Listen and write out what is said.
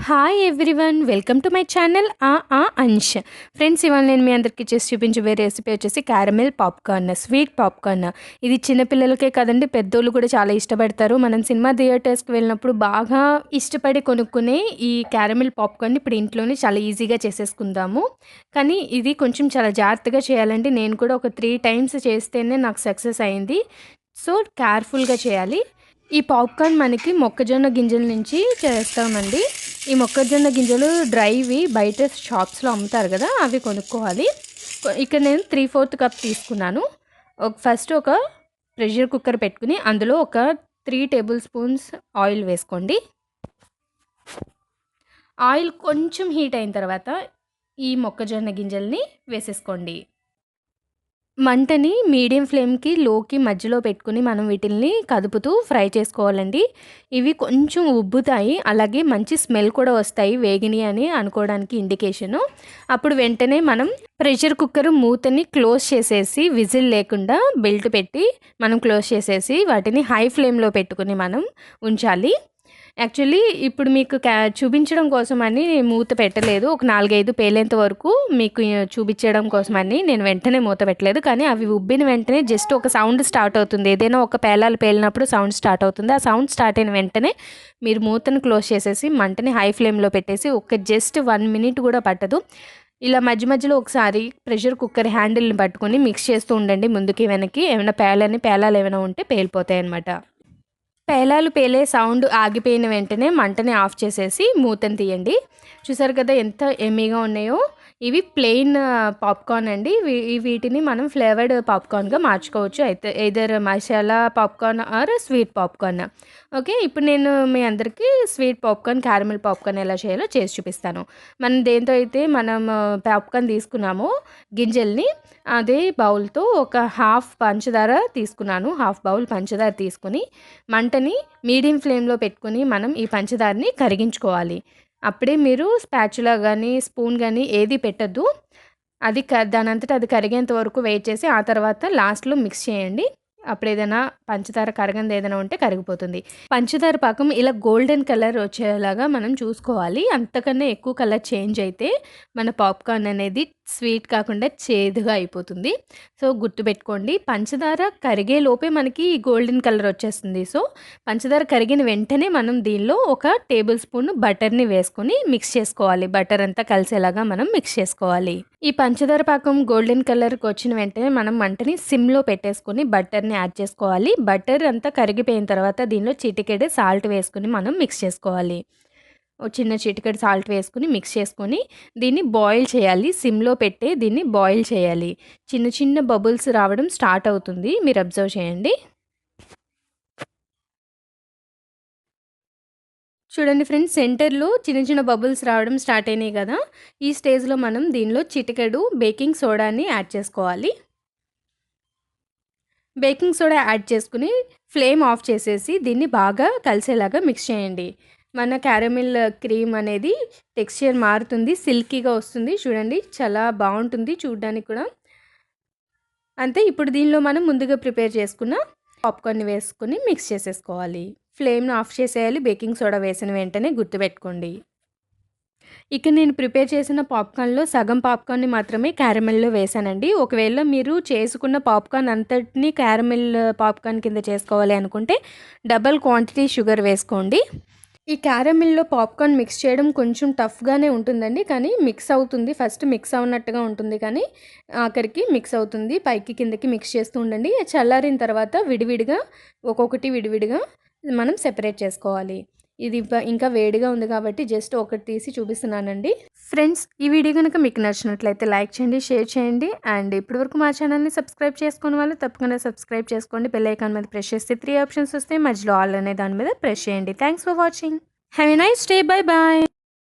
Hi everyone, welcome to my channel Ansh. Friends, ఇవాళ నేను మీ అందరికీ చేసి చూపించే రెసిపీ వచ్చేసి క్యారమెల్ పాప్కార్న్, స్వీట్ పాప్కార్న్. ఇది చిన్నపిల్లలకే కదండి, పెద్దోళ్ళు కూడా చాలా ఇష్టపడతారు. మనం సినిమా థియేటర్స్కి వెళ్ళినప్పుడు బాగా ఇష్టపడి కొనుక్కునే ఈ క్యారమెల్ పాప్కార్న్ ఇప్పుడు ఇంట్లోనే చాలా ఈజీగా చేసేసుకుందాము. కానీ ఇది కొంచెం చాలా జాగ్రత్తగా చేయాలండి. నేను కూడా ఒక 3 టైమ్స్ చేస్తేనే నాకు సక్సెస్ అయింది. సో కేర్ఫుల్గా చేయాలి. ఈ పాప్కార్న్ మనకి మొక్కజొన్న గింజల నుంచి చేస్తామండి. ఈ మొక్కజొన్న గింజలు డ్రైవి బయట షాప్స్లో అమ్ముతారు కదా, అవి కొనుక్కోవాలి. ఇక్కడ నేను 3/4 కప్ తీసుకున్నాను. ఫస్ట్ ఒక ప్రెషర్ కుక్కర్ పెట్టుకుని అందులో ఒక 3 టేబుల్ స్పూన్స్ ఆయిల్ వేసుకోండి. ఆయిల్ కొంచెం హీట్ అయిన తర్వాత ఈ మొక్కజొన్న గింజల్ని వేసేసుకోండి. మంటని మీడియం ఫ్లేమ్కి లోకి మధ్యలో పెట్టుకుని మనం వీటిల్ని కదుపుతూ ఫ్రై చేసుకోవాలండి. ఇవి కొంచెం ఉబ్బుతాయి, అలాగే మంచి స్మెల్ కూడా వస్తాయి వేగిని అని అనుకోవడానికి ఇండికేషను. అప్పుడు వెంటనే మనం ప్రెషర్ కుక్కర్ మూతని క్లోజ్ చేసేసి విజిల్ లేకుండా బెల్ట్ పెట్టి మనం క్లోజ్ చేసేసి వాటిని హై ఫ్లేమ్లో పెట్టుకుని మనం ఉంచాలి. యాక్చువల్లీ ఇప్పుడు మీకు చూపించడం కోసమని మూత పెట్టలేదు. ఒక 4-5 పేలేంత వరకు మీకు చూపించడం కోసమని నేను వెంటనే మూత పెట్టలేదు. కానీ అవి ఉబ్బిన వెంటనే జస్ట్ ఒక సౌండ్ స్టార్ట్ అవుతుంది. ఏదైనా ఒక పేలాలు పేలినప్పుడు సౌండ్ స్టార్ట్ అవుతుంది. ఆ సౌండ్ స్టార్ట్ అయిన వెంటనే మీరు మూతను క్లోజ్ చేసేసి మంటని హై ఫ్లేమ్లో పెట్టేసి ఒక జస్ట్ 1 మినిట్ కూడా పట్టదు. ఇలా మధ్య మధ్యలో ఒకసారి ప్రెషర్ కుక్కర్ హ్యాండిల్ని పట్టుకొని మిక్స్ చేస్తూ ఉండండి. ముందుకి వెనక్కి ఏమైనా పేలాలు ఏమైనా ఉంటే పేలిపోతాయి అన్నమాట. పేలాలు పేలే సౌండ్ ఆగిపోయిన వెంటనే మంటని ఆఫ్ చేసేసి మూతని తీయండి. చూసారు కదా ఎంత ఎమ్మీగా ఉన్నాయో. ఇవి ప్లెయిన్ పాప్కార్న్ అండి. వీటిని మనం ఫ్లేవర్డ్ పాప్కార్న్గా మార్చుకోవచ్చు. అయితే either masala popcorn or sweet popcorn. Okay, ఇప్పుడు నేను మీ అందరికీ స్వీట్ పాప్కార్న్, క్యారమెల్ పాప్కార్న్ ఎలా చేయాలో చేసి చూపిస్తాను. మనం దేంతో అయితే మనం పాప్కార్న్ తీసుకున్నామో గింజల్ని, అదే బౌల్తో ఒక హాఫ్ పంచదార తీసుకున్నాను. హాఫ్ బౌల్ పంచదార తీసుకుని మంటని మీడియం ఫ్లేమ్లో పెట్టుకుని మనం ఈ పంచదారని కరిగించుకోవాలి. అప్పుడే మీరు స్పాచులా కానీ స్పూన్ కానీ ఏది పెట్టద్దు. అది దాని అంతటా అది కరిగేంత వరకు వెయిట్ చేసి ఆ తర్వాత లాస్ట్లో మిక్స్ చేయండి. అప్పుడు ఏదైనా పంచదార కరగంది ఏదైనా ఉంటే కరిగిపోతుంది. పంచదార పాకం ఇలా గోల్డెన్ కలర్ వచ్చేలాగా మనం చూసుకోవాలి. అంతకన్నా ఎక్కువ కలర్ చేంజ్ అయితే మన పాప్కార్న్ అనేది స్వీట్ కాకుండా చేదుగా అయిపోతుంది. సో గుర్తుపెట్టుకోండి, పంచదార కరిగే లోపే మనకి గోల్డెన్ కలర్ వచ్చేస్తుంది. సో పంచదార కరిగిన వెంటనే మనం దీనిలో ఒక టేబుల్ స్పూన్ బటర్ని వేసుకొని మిక్స్ చేసుకోవాలి. బటర్ అంతా కలిసేలాగా మనం మిక్స్ చేసుకోవాలి. ఈ పంచదార పాకం గోల్డెన్ కలర్కి వచ్చిన వెంటనే మనం మంటని సిమ్లో పెట్టేసుకొని బటర్ని యాడ్ చేసుకోవాలి. బటర్ అంతా కరిగిపోయిన తర్వాత దీనిలో చిటికెడు సాల్ట్ వేసుకుని మనం మిక్స్ చేసుకోవాలి. చిన్న చిటికెడు సాల్ట్ వేసుకుని మిక్స్ చేసుకొని దీన్ని బాయిల్ చేయాలి. సిమ్లో పెట్టే దీన్ని బాయిల్ చేయాలి. చిన్న చిన్న బబుల్స్ రావడం స్టార్ట్ అవుతుంది, మీరు అబ్జర్వ్ చేయండి. చూడండి ఫ్రెండ్స్, సెంటర్లో చిన్న చిన్న బబుల్స్ రావడం స్టార్ట్ అయినాయి కదా. ఈ స్టేజ్లో మనం దీనిలో చిటికెడు బేకింగ్ సోడాని యాడ్ చేసుకోవాలి. బేకింగ్ సోడా యాడ్ చేసుకుని ఫ్లేమ్ ఆఫ్ చేసేసి దీన్ని బాగా కలిసేలాగా మిక్స్ చేయండి. మన క్యారమిల్ క్రీమ్ అనేది టెక్స్చర్ మారుతుంది, సిల్కీగా వస్తుంది. చూడండి, చాలా బాగుంటుంది చూడడానికి కూడా. అంతే. ఇప్పుడు దీనిలో మనం ముందుగా ప్రిపేర్ చేసుకున్న పాప్కార్న్ని వేసుకొని మిక్స్ చేసేసుకోవాలి. ఫ్లేమ్ను ఆఫ్ చేసేయాలి బేకింగ్ సోడా వేసిన వెంటనే, గుర్తుపెట్టుకోండి. ఇక నేను ప్రిపేర్ చేసిన పాప్కార్న్లో సగం పాప్కార్న్ని మాత్రమే క్యారమెల్లో వేసానండి. ఒకవేళ మీరు చేసుకున్న పాప్కార్న్ అంతటిని క్యారమెల్ పాప్కార్న్ కింద చేసుకోవాలి అనుకుంటే డబల్ క్వాంటిటీ షుగర్ వేసుకోండి. ఈ క్యారమెల్లో పాప్కార్న్ మిక్స్ చేయడం కొంచెం టఫ్గానే ఉంటుందండి, కానీ మిక్స్ అవుతుంది. ఫస్ట్ మిక్స్ అవునట్టుగా ఉంటుంది, కానీ ఆఖరికి మిక్స్ అవుతుంది. పైకి కిందకి మిక్స్ చేస్తూ ఉండండి. చల్లారిన తర్వాత విడివిడిగా ఒక్కొక్కటి విడివిడిగా మనం సెపరేట్ చేసుకోవాలి. ఇది ఇంకా వేడిగా ఉంది కాబట్టి జస్ట్ ఒకటి తీసి చూపిస్తున్నానండి. ఫ్రెండ్స్, ఈ వీడియో కనుక మీకు నచ్చినట్లయితే లైక్ చేయండి, షేర్ చేయండి. అండ్ ఇప్పటివరకు మా ఛానల్ని సబ్స్క్రైబ్ చేసుకునే వాళ్ళు తప్పకుండా సబ్స్క్రైబ్ చేసుకోండి. బెల్ ఐకాన్ మీద ప్రెస్ చేస్తే 3 ఆప్షన్స్ వస్తాయి. మధ్యలో ఆల్ అనే దాని మీద ప్రెస్ చేయండి. Thanks for watching. Have a nice day. Bye bye.